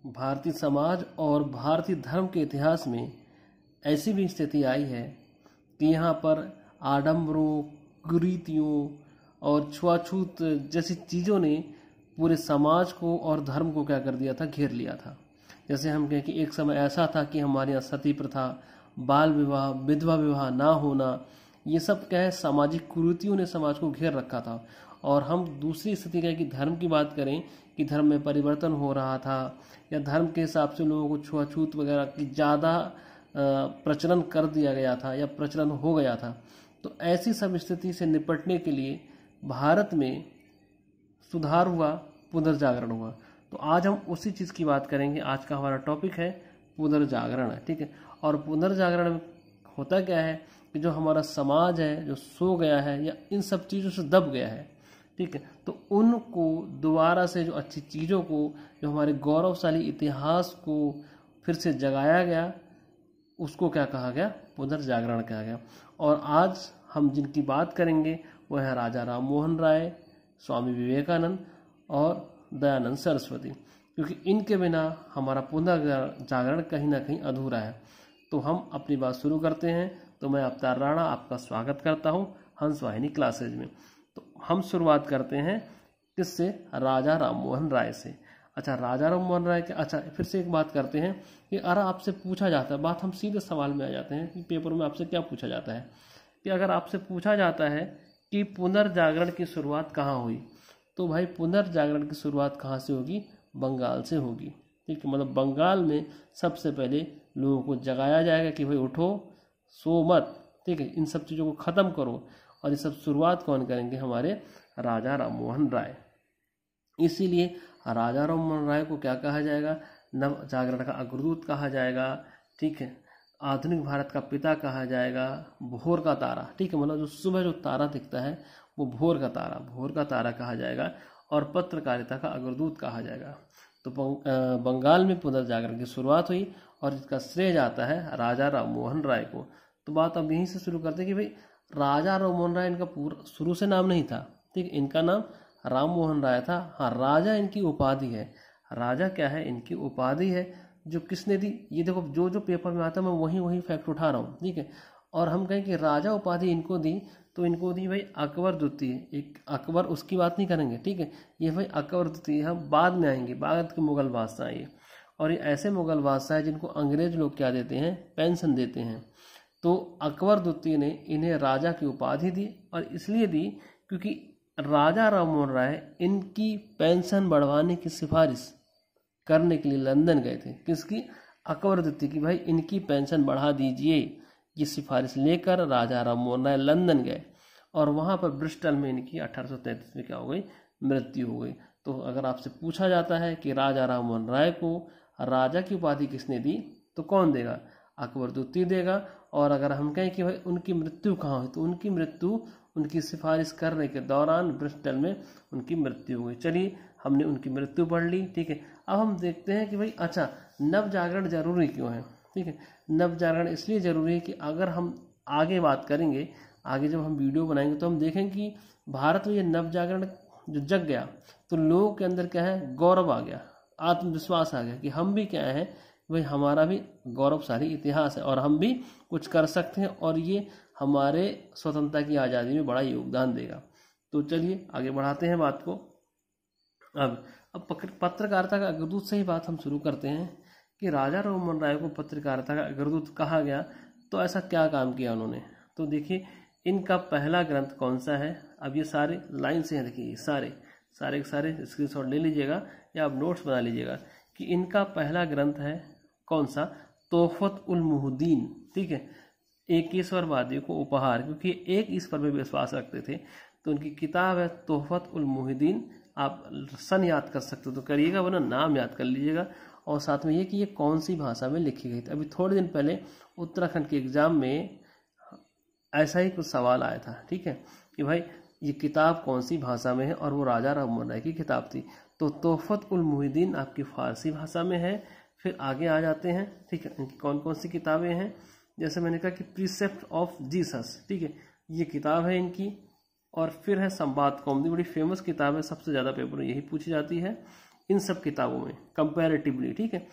भारतीय समाज और भारतीय धर्म के इतिहास में ऐसी भी स्थिति आई है कि यहाँ पर आडंबरों, कुरीतियों और छुआछूत जैसी चीज़ों ने पूरे समाज को और धर्म को क्या कर दिया था, घेर लिया था। जैसे हम कहें कि एक समय ऐसा था कि हमारे यहाँ सती प्रथा, बाल विवाह, विधवा विवाह ना होना, ये सब क्या है, सामाजिक कुरीतियों ने समाज को घेर रखा था। और हम दूसरी स्थिति क्या है कि धर्म की बात करें कि धर्म में परिवर्तन हो रहा था या धर्म के हिसाब से लोगों को छुआछूत वगैरह की ज़्यादा प्रचलन कर दिया गया था या प्रचलन हो गया था। तो ऐसी सब स्थिति से निपटने के लिए भारत में सुधार हुआ, पुनर्जागरण हुआ। तो आज हम उसी चीज़ की बात करेंगे। आज का हमारा टॉपिक है पुनर्जागरण, ठीक है। और पुनर्जागरण में होता क्या है कि जो हमारा समाज है, जो सो गया है या इन सब चीज़ों से दब गया है, ठीक है, तो उनको दोबारा से जो अच्छी चीज़ों को, जो हमारे गौरवशाली इतिहास को फिर से जगाया गया, उसको क्या कहा गया, पुनर्जागरण कहा गया। और आज हम जिनकी बात करेंगे वो है राजा राम मोहन राय, स्वामी विवेकानंद और दयानंद सरस्वती, क्योंकि इनके बिना हमारा पुनर्जागरण कहीं ना कहीं अधूरा है। तो हम अपनी बात शुरू करते हैं। तो मैं अवतार राणा आपका स्वागत करता हूं हंस वाहिनी क्लासेज में। तो हम शुरुआत करते हैं किससे, राजा राम मोहन राय से। अच्छा, राजा राम मोहन राय के, अच्छा फिर से एक बात करते हैं कि अगर आपसे पूछा जाता है, बात हम सीधे सवाल में आ जाते हैं कि पेपर में आपसे क्या पूछा जाता है, कि अगर आपसे पूछा जाता है कि पुनर्जागरण की शुरुआत कहाँ हुई, तो भाई पुनर्जागरण की शुरुआत कहाँ से होगी, बंगाल से होगी, ठीक है। मतलब बंगाल में सबसे पहले लोगों को जगाया जाएगा कि भाई उठो, सो मत, ठीक है, इन सब चीज़ों को ख़त्म करो। और ये सब शुरुआत कौन करेंगे, हमारे राजा राम मोहन राय। इसीलिए राजा राम मोहन राय को क्या कहा जाएगा, नव जागरण का अग्रदूत कहा जाएगा, ठीक है। आधुनिक भारत का पिता कहा जाएगा, भोर का तारा, ठीक है, मतलब जो सुबह जो तारा दिखता है वो भोर का तारा कहा जाएगा। और पत्रकारिता का अग्रदूत कहा जाएगा। तो बंगाल में पुनर्जागरण की शुरुआत हुई और इसका श्रेय जाता है राजा राम मोहन राय को। तो बात अब यहीं से शुरू करते हैं कि भाई राजा राम मोहन राय इनका पूरा शुरू से नाम नहीं था, ठीक है, इनका नाम राम मोहन राय था। हाँ, राजा इनकी उपाधि है। राजा क्या है, इनकी उपाधि है, जो किसने दी, ये देखो जो जो पेपर में आता है मैं वही फैक्ट उठा रहा हूँ, ठीक है। और हम कहें कि राजा उपाधि इनको दी, तो इनको दी भाई अकबर द्वितीय। एक अकबर, उसकी बात नहीं करेंगे, ठीक है, ये भाई अकबर द्वितीय हम बाद में आएंगे, बाद के मुगल बादशाह ये। और ये ऐसे मुगल बादशाह है जिनको अंग्रेज लोग क्या देते हैं, पेंशन देते हैं। तो अकबर द्वितीय ने इन्हें राजा की उपाधि दी, और इसलिए दी क्योंकि राजा राम मोहन राय इनकी पेंशन बढ़वाने की सिफारिश करने के लिए लंदन गए थे। किसकी, अकबर द्वितीय की, भाई इनकी पेंशन बढ़ा दीजिए, ये सिफारिश लेकर राजा राम मोहन राय लंदन गए। और वहाँ पर ब्रिस्टल में इनकी 1833 में क्या हो गई, मृत्यु हो गई। तो अगर आपसे पूछा जाता है कि राजा राम मोहन राय को राजा की उपाधि किसने दी, तो कौन देगा, अकबर द्वितीय देगा। और अगर हम कहें कि भाई उनकी मृत्यु कहाँ हुई, तो उनकी मृत्यु उनकी सिफारिश करने के दौरान ब्रिस्टल में उनकी मृत्यु हो गई। चलिए, हमने उनकी मृत्यु पढ़ ली, ठीक है। अब हम देखते हैं कि भाई अच्छा, नव जागरण जरूरी क्यों है, ठीक है। नव जागरण इसलिए जरूरी है कि अगर हम आगे बात करेंगे, आगे जब हम वीडियो बनाएंगे तो हम देखेंगे कि भारत में ये नव जागरण जो जग गया, तो लोगों के अंदर क्या है, गौरव आ गया, आत्मविश्वास आ गया कि हम भी क्या है, भाई हमारा भी गौरवशाली इतिहास है और हम भी कुछ कर सकते हैं, और ये हमारे स्वतंत्रता की आज़ादी में बड़ा योगदान देगा। तो चलिए आगे बढ़ाते हैं बात को। अब पत्रकारिता का अग्रदूत से ही बात हम शुरू करते हैं कि राजा राम मोहन राय को पत्रकारिता का अग्रदूत कहा गया। तो ऐसा क्या काम किया उन्होंने, तो देखिए इनका पहला ग्रंथ कौन सा है। अब ये सारे लाइन से हैं, देखिए सारे स्क्रीनशॉट ले लीजिएगा या आप नोट्स बना लीजिएगा कि इनका पहला ग्रंथ है कौन सा, तोहफत उल मुहद्दीन, ठीक है, एकेश्वरवादी को उपहार, क्योंकि एक ईश्वर में विश्वास रखते थे। तो उनकी किताब है तोहफत उल मुहद्दीन। आप सन याद कर सकते हो तो करिएगा, वरना नाम याद कर लीजिएगा। और साथ में ये कि ये कौन सी भाषा में लिखी गई थी। अभी थोड़े दिन पहले उत्तराखंड के एग्जाम में ऐसा ही कुछ सवाल आया था, ठीक है, कि भाई ये किताब कौन सी भाषा में है, और वो राजा राम मोहन राय की किताब थी। तो तोहफत उल मुहद्दीन आपकी फारसी भाषा में है। फिर आगे आ जाते हैं, ठीक है, इनकी कौन कौन सी किताबें हैं, जैसे मैंने कहा कि प्रीसेप्ट ऑफ जीसस, ठीक है, ये किताब है इनकी। और फिर है संवाद कौमुदी, बड़ी फेमस किताब है, सबसे ज़्यादा पेपर में यही पूछी जाती है। इन सब किताबों में कंपैरेटिवली, ठीक है,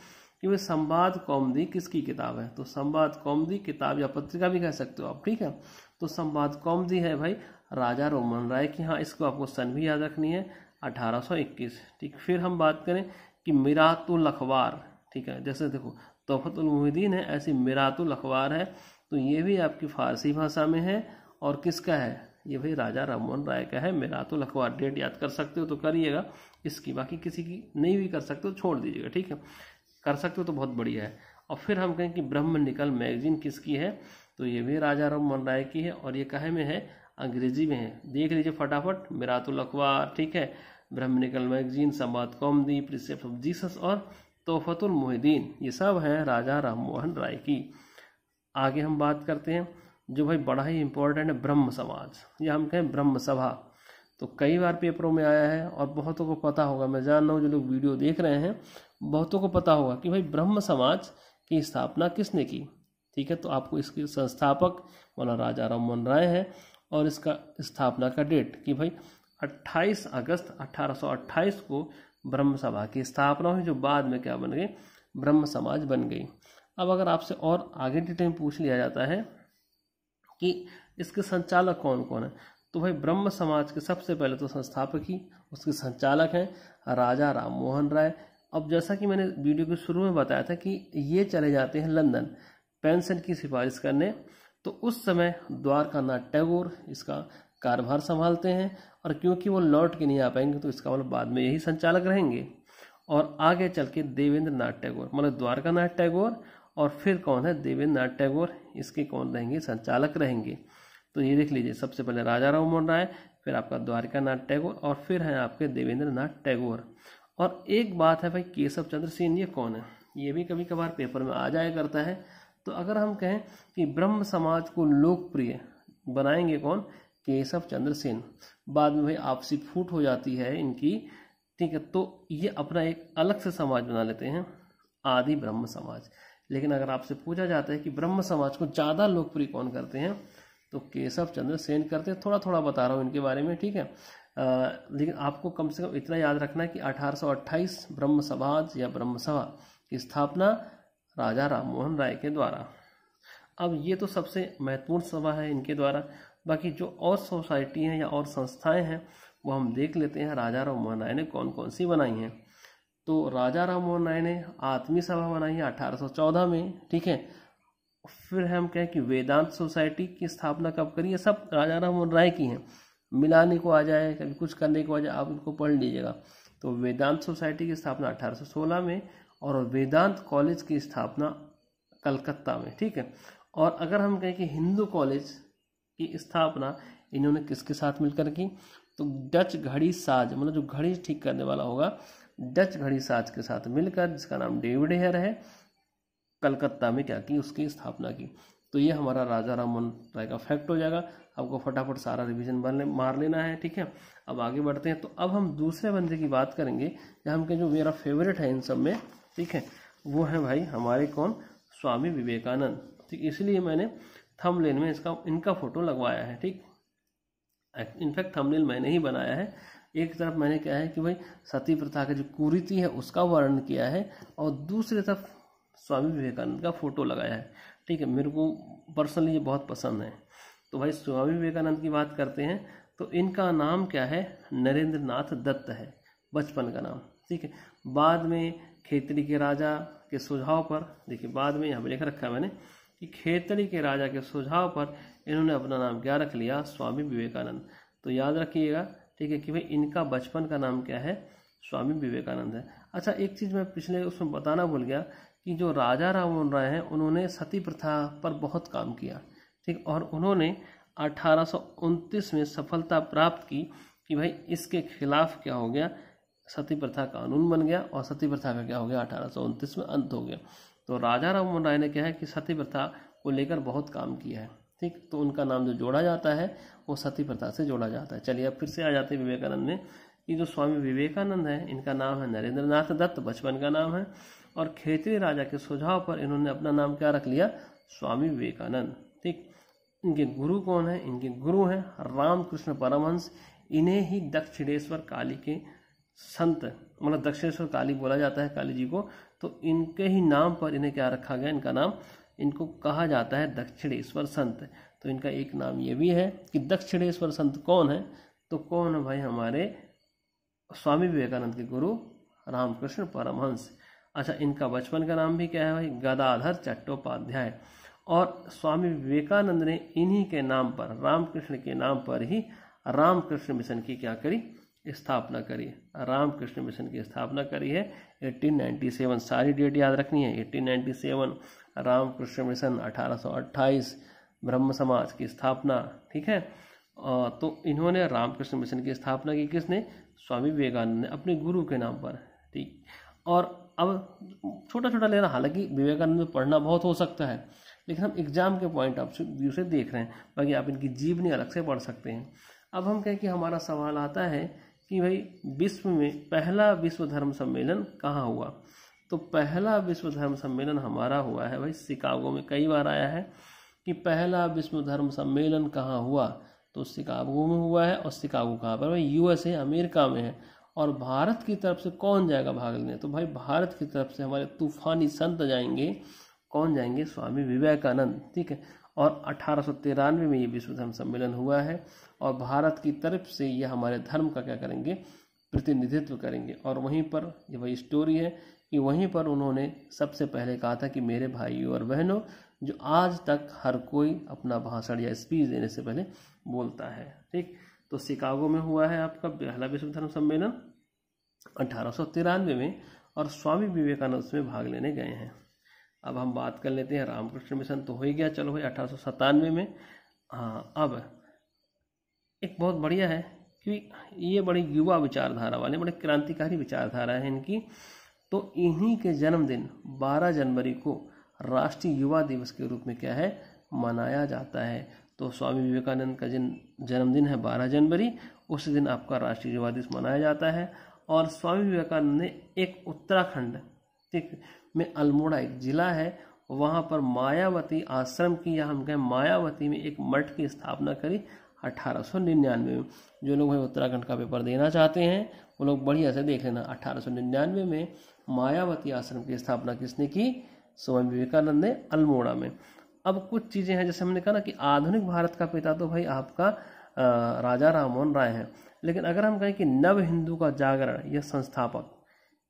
कि भाई संवाद कौमुदी किसकी किताब है। तो संवाद कौमुदी किताब या पत्रिका भी कह सकते हो आप, ठीक है। तो संवाद कौमुदी है भाई राजा राममोहन राय की। हाँ, इसको आपको सन भी याद रखनी है, 1821, ठीक। फिर हम बात करें कि मिरातुल अखबार, ठीक है, जैसे देखो तोहफतुल मुहिदीन है, ऐसी मिरातुल अखबार है, तो ये भी आपकी फारसी भाषा में है। और किसका है, ये भाई राजा राममोहन राय का है। मिरातुल अखबार, डेट याद कर सकते हो तो करिएगा इसकी, बाकी किसी की नहीं भी कर सकते हो छोड़ दीजिएगा, ठीक है। कर सकते हो तो बहुत बढ़िया है। और फिर हम कहें कि ब्रह्म निकल मैगजीन किसकी है, तो ये भी राजा राममोहन राय की है। और ये कहे में है, अंग्रेजी में है, देख लीजिए फटाफट, मिरातुल अखबार, ठीक है, ब्रह्म निकल मैगजीन, संवाद कौमुदी, प्रिसेप्ट ऑफ जीसस और तोहफतुल मुहिदीन, ये सब हैं राजा राममोहन राय की। आगे हम बात करते हैं जो भाई बड़ा ही इंपॉर्टेंट है, ब्रह्म समाज, या हम कहें ब्रह्म सभा। तो कई बार पेपरों में आया है और बहुतों को पता होगा, मैं जान रहा हूँ जो लोग वीडियो देख रहे हैं बहुतों को पता होगा कि भाई ब्रह्म समाज की स्थापना किसने की, ठीक है। तो आपको इसके संस्थापक मौलाना राजा राममोहन राय है, और इसका स्थापना का डेट कि भाई 28 अगस्त 1828 को ब्रह्म सभा की स्थापना हुई, जो बाद में क्या बन गई, ब्रह्म समाज बन गई। अब अगर आपसे और आगे डिटेल पूछ लिया जाता है कि इसके संचालक कौन कौन है, तो भाई ब्रह्म समाज के सबसे पहले तो संस्थापक ही, उसके संचालक हैं राजा राममोहन राय। अब जैसा कि मैंने वीडियो के शुरू में बताया था कि ये चले जाते हैं लंदन पेंशन की सिफारिश करने, तो उस समय द्वारकानाथ टैगोर इसका कार्यभार संभालते हैं। और क्योंकि वो लौट के नहीं आ पाएंगे तो इसका मतलब बाद में यही संचालक रहेंगे। और आगे चल के देवेंद्र नाथ टैगोर, मतलब द्वारकानाथ टैगोर, और फिर कौन है, देवेंद्र नाथ टैगोर, इसके कौन रहेंगे, संचालक रहेंगे। तो ये देख लीजिए, सबसे पहले राजा राममोहन राय, फिर आपका द्वारकानाथ टैगोर, और फिर हैं आपके देवेंद्र नाथ टैगोर। और एक बात है भाई, केशव चंद्र सेन ये कौन है, ये भी कभी कभार पेपर में आ जाया करता है। तो अगर हम कहें कि ब्रह्म समाज को लोकप्रिय बनाएंगे कौन, केशव चंद्र सेन। बाद में भाई आपसी फूट हो जाती है इनकी, ठीक है, तो ये अपना एक अलग से समाज बना लेते हैं, आदि ब्रह्म समाज। लेकिन अगर आपसे पूछा जाता है कि ब्रह्म समाज को ज़्यादा लोकप्रिय कौन करते हैं, तो केशव चंद्र सेन करते हैं। थोड़ा थोड़ा बता रहा हूँ इनके बारे में, ठीक है। लेकिन आपको कम से कम इतना याद रखना है कि 1828 ब्रह्म समाज या ब्रह्म सभा की स्थापना राजा राममोहन राय के द्वारा। अब ये तो सबसे महत्वपूर्ण सभा है इनके द्वारा। बाकी जो और सोसाइटी हैं या और संस्थाएं हैं वो हम देख लेते हैं राजा राममोहन राय ने कौन कौन सी बनाई हैं। तो राजा राममोहन राय ने आत्मीय सभा बनाई है 1814 में, ठीक है। फिर हम कहें कि वेदांत सोसाइटी की स्थापना कब करी है, सब राजा राममोहन राय की हैं। मिलाने को आ जाए, कभी कुछ करने को आ जाए, आप इनको पढ़ लीजिएगा। तो वेदांत सोसाइटी की स्थापना 1816 में, और वेदांत कॉलेज की स्थापना कलकत्ता में, ठीक है। और अगर हम कहें कि हिंदू कॉलेज की स्थापना इन्होंने किसके साथ मिलकर की, तो डच घड़ी साज, मतलब जो घड़ी ठीक करने वाला होगा, डच घड़ी साज के साथ मिलकर, जिसका नाम डेविड हेयर है, कलकत्ता में क्या की, उसकी स्थापना की। तो ये हमारा राजा राममोहन राय का फैक्ट हो जाएगा। आपको फटाफट सारा रिवीजन मार लेना है, ठीक है। अब आगे बढ़ते हैं। तो अब हम दूसरे बंदे की बात करेंगे, या हम जो मेरा फेवरेट है इन सब में, ठीक है, वो है भाई हमारे कौन, स्वामी विवेकानंद, ठीक। इसलिए मैंने थंबनेल में इनका फोटो लगवाया है, ठीक। इनफैक्ट थंबनेल मैंने ही बनाया है। एक तरफ मैंने क्या है कि भाई सती प्रथा का जो कुरीति है उसका वर्णन किया है, और दूसरी तरफ स्वामी विवेकानंद का फोटो लगाया है, ठीक है। मेरे को पर्सनली ये बहुत पसंद है। तो भाई स्वामी विवेकानंद की बात करते हैं, तो इनका नाम क्या है, नरेंद्र नाथ दत्त है, बचपन का नाम, ठीक है। बाद में खेतड़ी के राजा के सुझाव पर, देखिए बाद में यहाँ पे लिख रखा है मैंने कि खेतड़ी के राजा के सुझाव पर इन्होंने अपना नाम क्या रख लिया, स्वामी विवेकानंद। तो याद रखिएगा, ठीक है, कि भाई इनका बचपन का नाम क्या है, स्वामी विवेकानंद है। अच्छा, एक चीज़ मैं पिछले उसमें बताना भूल गया कि जो राजा राममोहन राय हैं उन्होंने सती प्रथा पर बहुत काम किया, ठीक। और उन्होंने 1829 में सफलता प्राप्त की कि भाई इसके खिलाफ क्या हो गया, सती प्रथा कानून बन गया, और सती प्रथा का क्या हो गया, 1829 में अंत हो गया। तो राजा राममोहन राय ने क्या है कि सती प्रथा को लेकर बहुत काम किया है, ठीक। तो उनका नाम जो जोड़ा जाता है वो सती प्रथा से जोड़ा जाता है। चलिए अब फिर से आ जाते हैं विवेकानंद में। ये जो स्वामी विवेकानंद है, इनका नाम है नरेंद्र नाथ दत्त, बचपन का नाम है, और खेतरी राजा के सुझाव पर इन्होंने अपना नाम क्या रख लिया, स्वामी विवेकानंद, ठीक। इनके गुरु कौन है, इनके गुरु हैं रामकृष्ण परमहंस। इन्हें ही दक्षिणेश्वर काली के संत मतलब दक्षिणेश्वर काली बोला जाता है काली जी को, तो इनके ही नाम पर इन्हें क्या रखा गया, इनका नाम, इनको कहा जाता है दक्षिणेश्वर संत। तो इनका एक नाम ये भी है कि दक्षिणेश्वर संत कौन है, तो कौन है भाई, हमारे स्वामी विवेकानंद के गुरु रामकृष्ण परमहंस। अच्छा, इनका बचपन का नाम भी क्या है भाई, गदाधर चट्टोपाध्याय। और स्वामी विवेकानंद ने इन्हीं के नाम पर, रामकृष्ण के नाम पर ही रामकृष्ण मिशन की क्या करी, स्थापना करी। रामकृष्ण मिशन की स्थापना करी है 1897, सारी डेट याद रखनी है। 1897 रामकृष्ण मिशन, 1828 ब्रह्म समाज की स्थापना, ठीक है। तो इन्होंने रामकृष्ण मिशन की स्थापना की, किसने, स्वामी विवेकानंद ने, अपने गुरु के नाम पर, ठीक। और अब छोटा छोटा लेना, हालांकि विवेकानंद में पढ़ना बहुत हो सकता है, लेकिन हम एग्जाम के पॉइंट ऑफ व्यू से देख रहे हैं, बाकी आप इनकी जीवनी अलग से पढ़ सकते हैं। अब हम कहें कि हमारा सवाल आता है कि भाई विश्व में पहला विश्व धर्म सम्मेलन कहाँ हुआ, तो पहला विश्व धर्म सम्मेलन हमारा हुआ है भाई शिकागो में। कई बार आया है कि पहला विश्व धर्म सम्मेलन कहाँ हुआ, तो शिकागो में हुआ है। और शिकागो कहाँ पर भाई, यूएसए अमेरिका में है। और भारत की तरफ से कौन जाएगा भाग लेने, तो भाई भारत की तरफ से हमारे तूफानी संत जाएंगे। कौन जाएंगे, स्वामी विवेकानंद, ठीक है। और 1893 में ये विश्व धर्म सम्मेलन हुआ है, और भारत की तरफ से ये हमारे धर्म का क्या करेंगे, प्रतिनिधित्व करेंगे। और वहीं पर ये वही स्टोरी है कि वहीं पर उन्होंने सबसे पहले कहा था कि मेरे भाइयों और बहनों, जो आज तक हर कोई अपना भाषण या स्पीच देने से पहले बोलता है, ठीक। तो शिकागो में हुआ है आपका पहला विश्व धर्म सम्मेलन 1893 में, और स्वामी विवेकानंद उसमें भाग लेने गए हैं। अब हम बात कर लेते हैं रामकृष्ण मिशन, तो हो ही गया, चलो भाई 1897 में। हाँ, अब एक बहुत बढ़िया है कि ये बड़ी युवा विचारधारा वाले, बड़े क्रांतिकारी विचारधारा है इनकी। तो इन्हीं के जन्मदिन 12 जनवरी को राष्ट्रीय युवा दिवस के रूप में क्या है, मनाया जाता है। तो स्वामी विवेकानंद का जिन जन्मदिन है 12 जनवरी, उस दिन आपका राष्ट्रीय युवा दिवस मनाया जाता है। और स्वामी विवेकानंद ने एक उत्तराखंड, ठीक, में अल्मोड़ा एक जिला है, वहाँ पर मायावती आश्रम की, या हम कहें मायावती में एक मठ की स्थापना करी 1899 में। जो लोग भाई उत्तराखंड का पेपर देना चाहते हैं वो लोग बढ़िया से देख लेना। 1899 में मायावती आश्रम की स्थापना किसने की, स्वामी विवेकानंद ने, अल्मोड़ा में। अब कुछ चीज़ें हैं, जैसे हमने कहा ना कि आधुनिक भारत का पिता तो भाई आपका राजा राममोहन राय है, लेकिन अगर हम कहें कि नव हिंदू का जागरण या संस्थापक,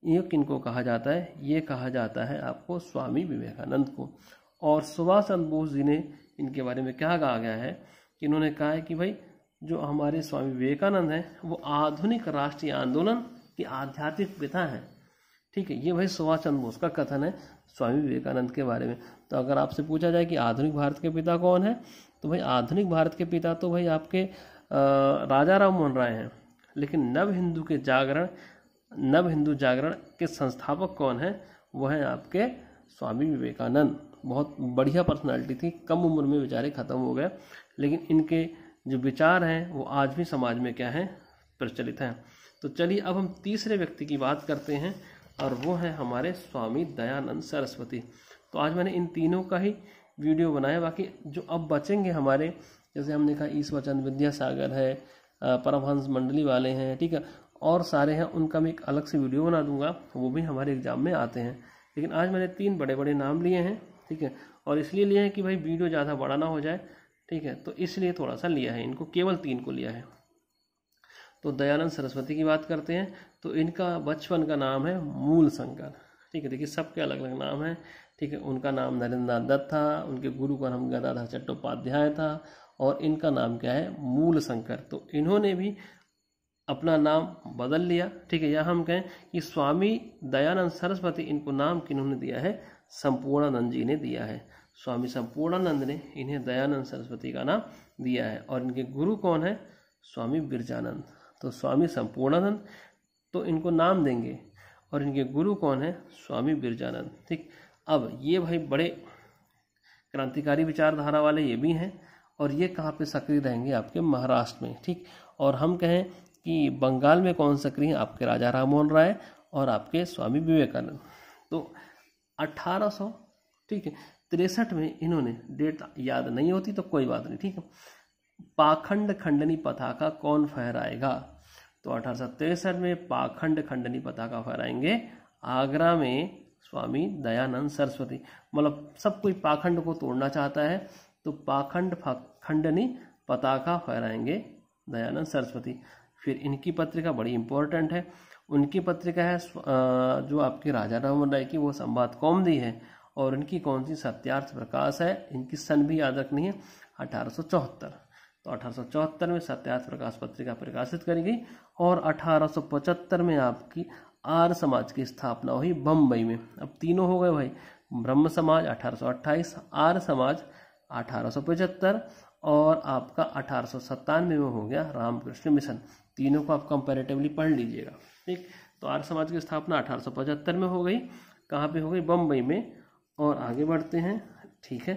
ये किनको कहा जाता है, ये कहा जाता है आपको स्वामी विवेकानंद को। और सुभाष चंद्र बोस जी ने इनके बारे में क्या कहा गया है कि इन्होंने कहा है कि भाई जो हमारे स्वामी विवेकानंद हैं वो आधुनिक राष्ट्रीय आंदोलन के आध्यात्मिक पिता हैं, ठीक है। ये भाई सुभाष चंद्र बोस का कथन है स्वामी विवेकानंद के बारे में। तो अगर आपसे पूछा जाए कि आधुनिक भारत के पिता कौन है, तो भाई आधुनिक भारत के पिता तो भाई आपके राजा राममोहन राय हैं, लेकिन नव हिंदू जागरण के संस्थापक कौन है, वो है आपके स्वामी विवेकानंद। बहुत बढ़िया पर्सनालिटी थी, कम उम्र में बेचारे ख़त्म हो गए, लेकिन इनके जो विचार हैं वो आज भी समाज में क्या है, प्रचलित हैं। तो चलिए अब हम तीसरे व्यक्ति की बात करते हैं, और वो है हमारे स्वामी दयानंद सरस्वती। तो आज मैंने इन तीनों का ही वीडियो बनाया, बाकी जो अब बचेंगे हमारे, जैसे हमने कहा ईश्वरचंद विद्यासागर है, परमहंस मंडली वाले हैं, ठीक है, और सारे हैं, उनका मैं एक अलग से वीडियो बना दूंगा, वो भी हमारे एग्जाम में आते हैं। लेकिन आज मैंने 3 बड़े बड़े नाम लिए हैं, ठीक है, और इसलिए लिए हैं कि भाई वीडियो ज़्यादा बड़ा ना हो जाए, ठीक है, तो इसलिए थोड़ा सा लिया है इनको, केवल 3 को लिया है। तो दयानंद सरस्वती की बात करते हैं, तो इनका बचपन का नाम है मूल शंकर, ठीक है। देखिए सबके अलग अलग नाम है, ठीक है। उनका नाम नरेंद्र नाथ दत्त था, उनके गुरु का नाम गदाधर चट्टोपाध्याय था, और इनका नाम क्या है, मूल शंकर। तो इन्होंने भी अपना नाम बदल लिया, ठीक है। या हम कहें कि स्वामी दयानंद सरस्वती, इनको नाम किन्होंने दिया है, संपूर्णानंद जी ने दिया है। स्वामी संपूर्णानंद ने इन्हें दयानंद सरस्वती का नाम दिया है। और इनके गुरु कौन है, स्वामी बिरजानंद। तो स्वामी संपूर्णानंद तो इनको नाम देंगे, और इनके गुरु कौन है, स्वामी बिरजानंद, ठीक। अब ये भाई बड़े क्रांतिकारी विचारधारा वाले ये भी हैं, और ये कहाँ पे सक्रिय रहेंगे, आपके महाराष्ट्र में, ठीक। और हम कहें कि बंगाल में कौन सक्रिय हैं, आपके राजा राममोहन राय और आपके स्वामी विवेकानंद। तो 1800, ठीक है, 63 में इन्होंने, डेट याद नहीं होती तो कोई बात नहीं, ठीक है, पाखंड खंडनी पताका कौन फहराएगा, तो 1863 में पाखंड खंडनी पताका फहराएंगे आगरा में स्वामी दयानंद सरस्वती। मतलब सब कोई पाखंड को तोड़ना चाहता है तो पाखंड खंडनी पताका फहराएंगे दयानंद सरस्वती। फिर इनकी पत्रिका बड़ी इंपॉर्टेंट है, उनकी पत्रिका है जो आपके राजा राममोहन राय की, वो संवाद कौमुदी है। और इनकी कौन सी, सत्यार्थ प्रकाश है। इनकी सन भी याद रखनी है 1874। तो 1874 में सत्यार्थ प्रकाश पत्रिका प्रकाशित करी गई और 1875 में आपकी आर्य समाज की स्थापना हुई बम्बई में। अब तीनों हो गए भाई, ब्रह्म समाज 1828, आर्य समाज 1875 और आपका 1897 में हो गया रामकृष्ण मिशन। तीनों को आप कंपैरेटिवली पढ़ लीजिएगा, ठीक। तो आर्य समाज की स्थापना 1875 में हो गई, कहाँ पे हो गई, बम्बई में। और आगे बढ़ते हैं, ठीक है।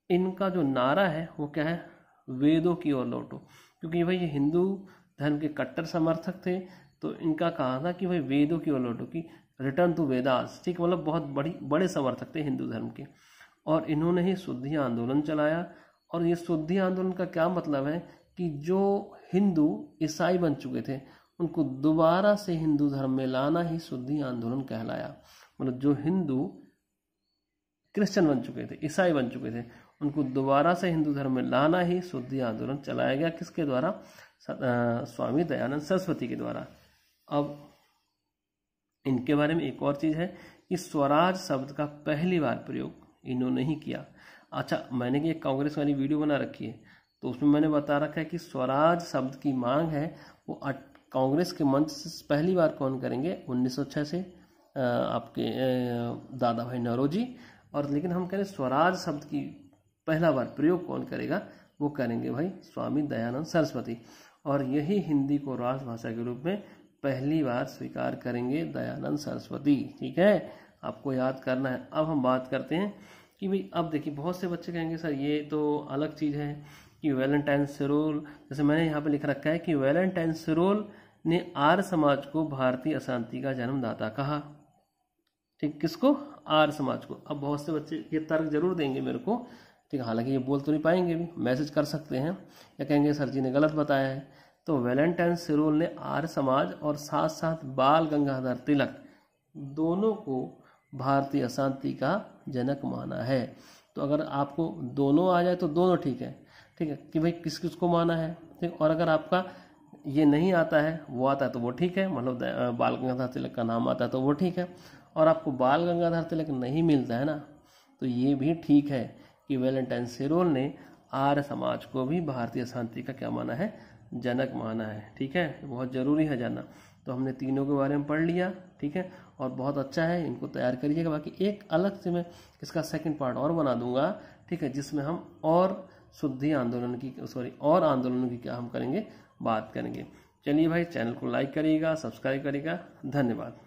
इनका जो नारा है वो क्या है, वेदों की ओर लौटो, क्योंकि भाई ये हिंदू धर्म के कट्टर समर्थक थे। तो इनका कहा था कि भाई वेदों की ओर लौटो, कि रिटर्न टू वेदास, ठीक। मतलब बहुत बड़े समर्थक थे हिंदू धर्म के। और इन्होंने ही शुद्धि आंदोलन चलाया। और ये शुद्धि आंदोलन का क्या मतलब है कि जो हिंदू ईसाई बन चुके थे उनको दोबारा से हिंदू धर्म में लाना ही शुद्धि आंदोलन कहलाया। मतलब जो हिंदू क्रिश्चियन बन चुके थे, ईसाई बन चुके थे, उनको दोबारा से हिंदू धर्म में लाना ही शुद्धि आंदोलन चलाया गया। किसके द्वारा, स्वामी दयानंद सरस्वती के द्वारा। अब इनके बारे में एक और चीज है कि स्वराज शब्द का पहली बार प्रयोग इन्होंने ही किया। अच्छा, मैंने एक कांग्रेस वाली वीडियो बना रखी है, तो उसमें मैंने बता रखा है कि स्वराज शब्द की मांग है वो कांग्रेस के मंच से पहली बार कौन करेंगे, 1906 से आपके दादा भाई नौरोजी। और लेकिन हम कह रहे स्वराज शब्द की पहला बार प्रयोग कौन करेगा, वो करेंगे भाई स्वामी दयानंद सरस्वती। और यही हिंदी को राजभाषा के रूप में पहली बार स्वीकार करेंगे दयानंद सरस्वती, ठीक है, आपको याद करना है। अब हम बात करते हैं कि भाई, अब देखिए बहुत से बच्चे कहेंगे सर ये तो अलग चीज़ है कि वैलेंटाइन सिरोल, जैसे मैंने यहाँ पे लिख रखा है कि वैलेंटाइन सिरोल ने आर्य समाज को भारतीय अशांति का जन्मदाता कहा, ठीक। किसको, आर्य समाज को। अब बहुत से बच्चे ये तर्क जरूर देंगे मेरे को, ठीक। हालांकि ये बोल तो नहीं पाएंगे, भी मैसेज कर सकते हैं या कहेंगे सर जी ने गलत बताया है। तो वैलेंटाइन सिरोल ने आर्य समाज और साथ साथ बाल गंगाधर तिलक दोनों को भारतीय अशांति का जनक माना है। तो अगर आपको दोनों आ जाए तो दोनों ठीक है, ठीक है, कि भाई किस किस को माना है, ठीक। और अगर आपका ये नहीं आता है, वो आता है तो वो ठीक है, मतलब बाल गंगाधर तिलक का नाम आता है तो वो ठीक है। और आपको बाल गंगाधर तिलक नहीं मिलता है ना, तो ये भी ठीक है कि वैलेंटाइन सिरोल ने आर्य समाज को भी भारतीय शांति का क्या माना है, जनक माना है, ठीक है। बहुत ज़रूरी है जानना। तो हमने तीनों के बारे में पढ़ लिया, ठीक है, और बहुत अच्छा है, इनको तैयार करिएगा। बाकी एक अलग से मैं इसका सेकंड पार्ट और बना दूंगा, ठीक है, जिसमें हम और शुद्धि आंदोलन की और आंदोलनों की क्या हम करेंगे, बात करेंगे। चलिए भाई, चैनल को लाइक करिएगा, सब्सक्राइब करिएगा, धन्यवाद।